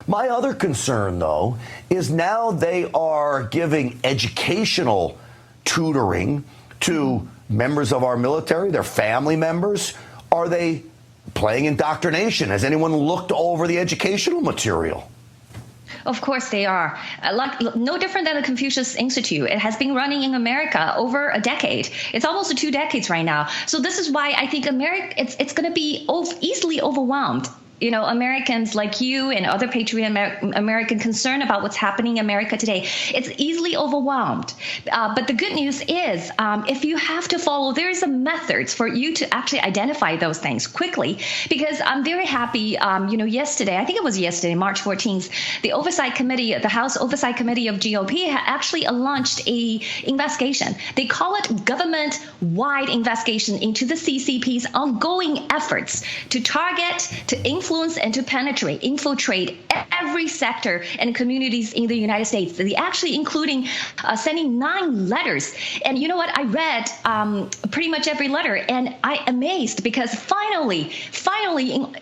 My other concern, though, is now they are giving educational tutoring to members of our military, their family members. Are they playing indoctrination? Has anyone looked over the educational material? Of course they are. No different than the Confucius Institute. It has been running in America over a decade. It's almost 2 decades right now. So this is why I think America, it's going to be easily overwhelmed. You know, Americans like you and other patriot American concerned about what's happening in America today, it's easily overwhelmed. But the good news is, if you have to follow, there's a methods for you to actually identify those things quickly. Because I'm very happy, yesterday, I think it was yesterday, March 14th, the Oversight Committee, the House Oversight Committee of GOP actually launched a investigation. They call it government-wide investigation into the CCP's ongoing efforts to target, to influence, and to infiltrate every sector and communities in the United States. They actually including sending 9 letters. And you know what? I read pretty much every letter, and I amazed because finally,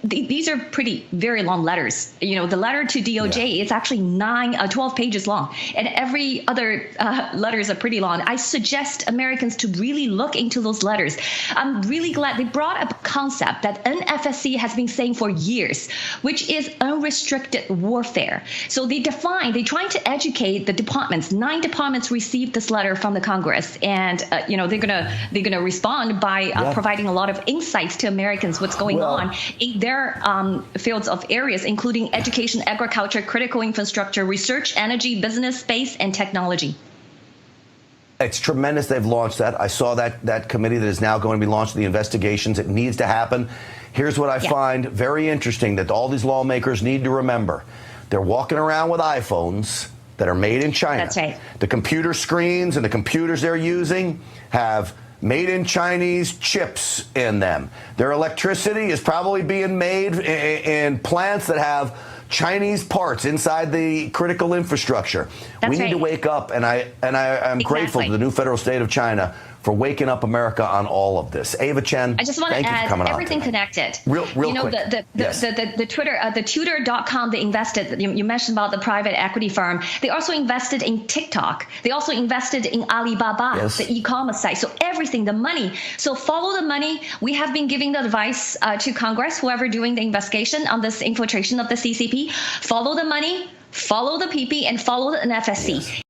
these are very long letters. You know, the letter to DOJ, it's actually 12 pages long, and every other letters are pretty long. I suggest Americans to really look into those letters. I'm really glad they brought up a concept that NFSC has been saying for years, which is unrestricted warfare. So they're trying to educate the departments. 9 departments received this letter from the Congress, and they're gonna respond by providing a lot of insights to Americans what's going on in their fields of areas, including education, agriculture, critical infrastructure, research, energy, business, space, and technology. It's tremendous they've launched that. I saw that committee that is now going to be launching the investigations. It needs to happen. Here's what I find very interesting that all these lawmakers need to remember. They're walking around with iPhones that are made in China. That's right. The computer screens and the computers they're using have made in Chinese chips in them. Their electricity is probably being made in plants that have Chinese parts inside the critical infrastructure. We need to wake up, and I'm grateful to the new federal state of China for waking up America on all of this. Ava Chen, I just want to add everything connected. Real quick. The Twitter, the Tutor.com, they invested, you mentioned about the private equity firm. They also invested in TikTok. They also invested in Alibaba, the e-commerce site. So everything, the money. So follow the money. We have been giving the advice to Congress, whoever doing the investigation on this infiltration of the CCP. Follow the money, follow the PP, and follow the NFSC.